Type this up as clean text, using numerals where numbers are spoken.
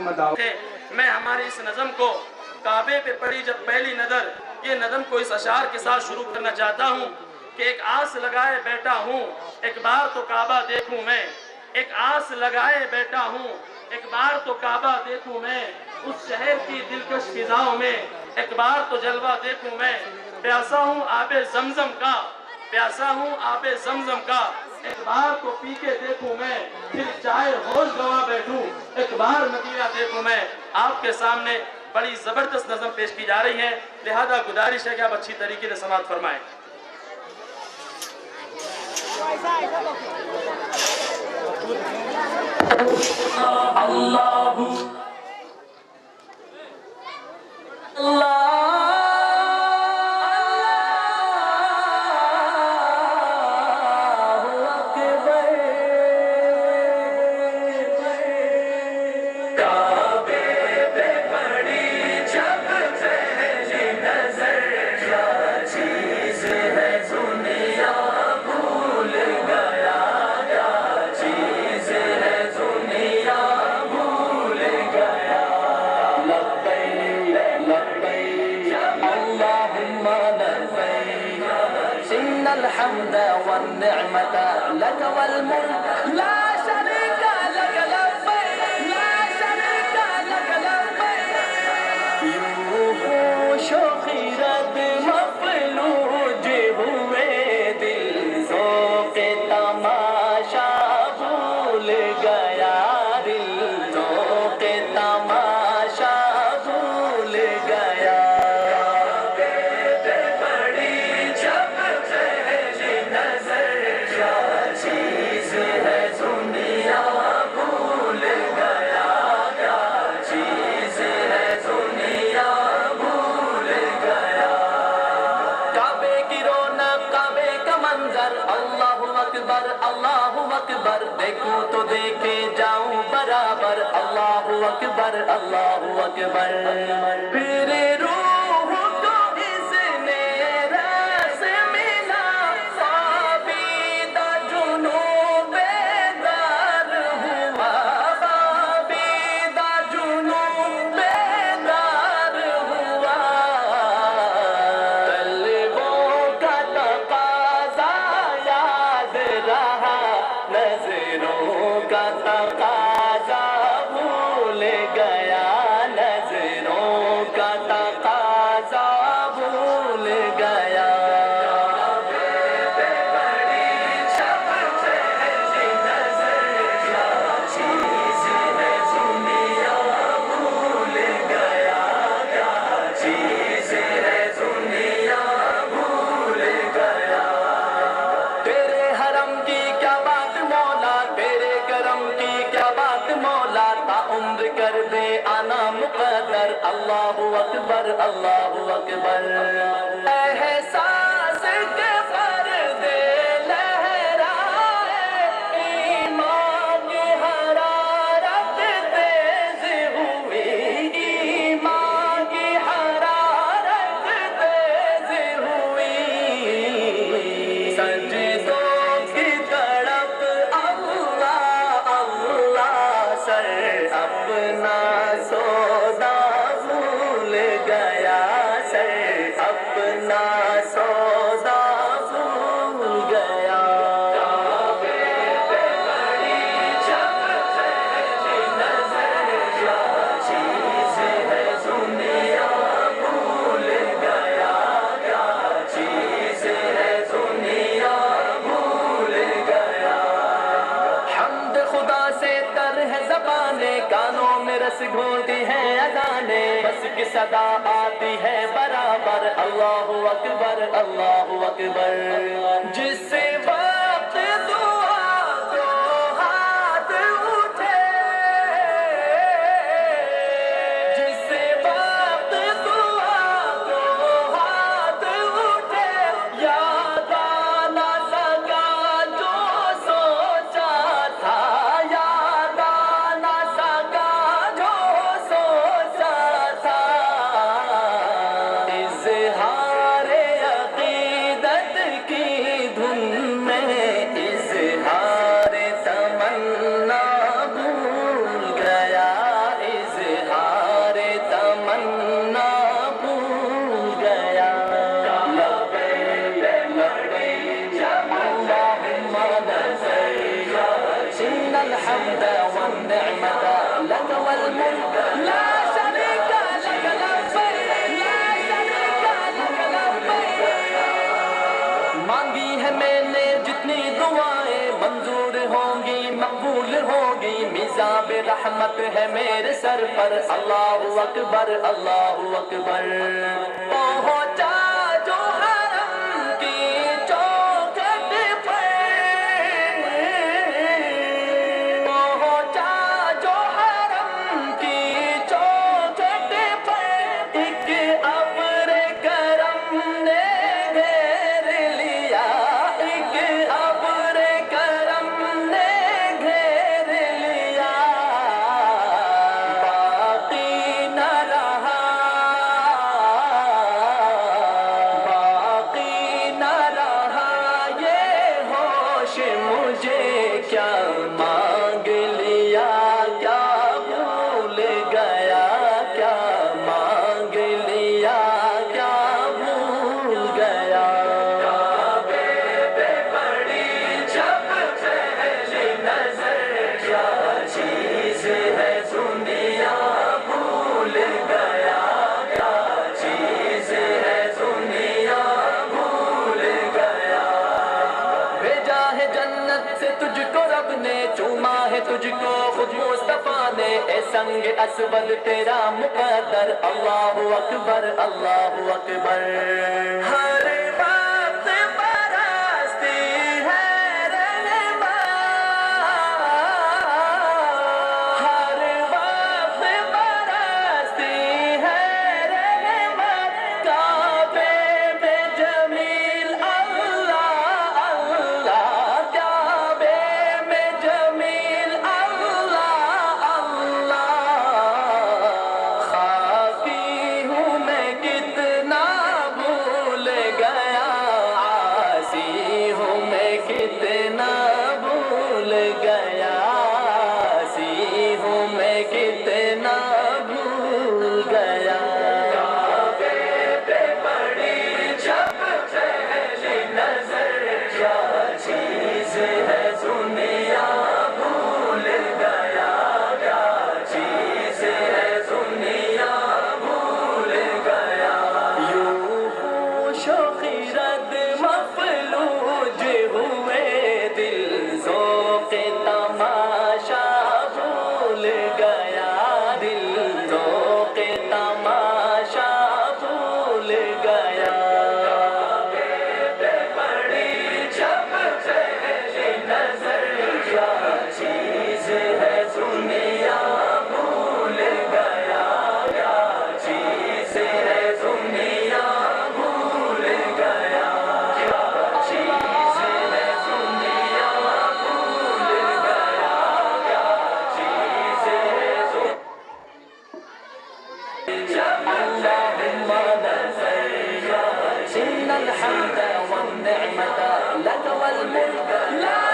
محمد آؤ. میں ہماری اس نظم کو کعبے پہ پڑی جب پہلی نظر، یہ نظم کو اس اشعار کے ساتھ شروع کرنا چاہتا ہوں کہ ایک آس لگائے بیٹھا ہوں ایک بار تو کعبہ دیکھوں میں. ایک آس لگائے بیٹھا ہوں ایک بار تو کعبہ دیکھوں میں، اس شہر کی دلکش فضاؤں میں ایک بار تو جلوہ دیکھوں میں. پیاسا ہوں آب زمزم کا، پیاسا ہوں آب زمزم کا، ایک بار تو پی کے دیکھوں میں، پھر چاہے ہوش گوا بیٹھوں ایک بار مدینہ دیکھوں میں. آپ کے سامنے بڑی زبردست نظم پیش کی جا رہی ہے، لہذا گزارش ہے کہ آپ اچھی طریقے سے سماعت فرمائیں. اللہ الحمد والنعمة لك والملك لا شريك لك لبيك لا شريك لك لبيك. یوں شوخیرت مفلوج ہوئے دل ذوق تماشا بھول گیا دل ذوق تماشا بھول گیا. اللہ اکبر دیکھوں تو دیکھے جاؤں برابر. اللہ اکبر اللہ اکبر. پھر روح کو اس نے رس ملا خوابیدہ جنون بیدار ہوا خوابیدہ جنون بیدار ہوا. قلبوں کا تقاضا یاد رہا نظروں کا تقاضا بھول گیا نظروں کا تقاضا بھول گیا. کر دے آنا مقدر. اللہ اکبر اللہ اکبر. احساس کے پردے لہرائے ایمان کی حرارت تیز ہوئی ایمان کی حرارت تیز ہوئی. سجدوں کی تڑپ اللہ اللہ سر اپنا سودا بھول گیا سر اپنا سودا بھول گیا. حمد خدا سے تر ہے زبانیں کانوں میں رس گھونٹی ہے اذانیں بس کی صدا آتی ہے برابر. اللہ اکبر اللہ اکبر. جس وقت دعا کو ہاتھ اٹھے جس وقت دعا کو ہاتھ اٹھے یاد آنا سکا جو سوچا تھا یاد آنا سکا جو سوچا تھا. اظہار عقیدت کی دھن آب رحمت ہے میرے سر پر، اللہ اکبر اللہ اکبر۔ پہنچا جو حرم کی چوکھٹ پر، پہنچا جو حرم کی چوکھٹ پر، ایک ابر کرم نے گھیر لیا، ایک ابر کرم نے گھیر لیا، باقی نہ رہا، باقی نہ رہا یہ ہوش، مجھے کیا مانگ لیا، کیا بھول گیا، کیا مانگ لیا، کیا بھول گیا۔ کعبے پہ پڑی جب پہلی نظر، کیا چیز ہے دنیا بھول گیا، کیا چیز ہے دنیا بھول گیا۔ بھیجا ہے جنت سے تجھ کو رب نے، چوما ہے تجھ کو خود مصطفیٰ نے، اے سنگ اسود تیرا مقدر، اللہ اکبر اللہ اکبر۔ ہر وقت برستی ہے رہنما، ہر وقت برستی ہے رہنما، کعبے میں جمیل اللہ اللہ، کعبے میں جمیل اللہ اللہ، خاکی ہوں میں کتنا بھول گیا، عاصی ہوں میں کتنا بھول گیا، عاصی ہوں میں کتنا بھول گیا۔ کعبے پہ پڑی جب پہلی نظر، کیا چیز ہے دنیا بھول گیا، کیا چیز ہے دنیا بھول گیا۔ یوں ہوش و خرد مفلوج ہوئے، دل ذوق تماشا بھول گیا، دل ذوق تماشا بھول گیا۔ کعبے پہ پڑی جب پہلی نظر، کیا چیز ہے دنیا بھول گیا، کیا چیز ہے دنیا بھول گیا، کیا چیز ہے دنیا بھول گیا، کیا چیز ہے اللہم نظر، ان الحمد والنعمت لک والملک لا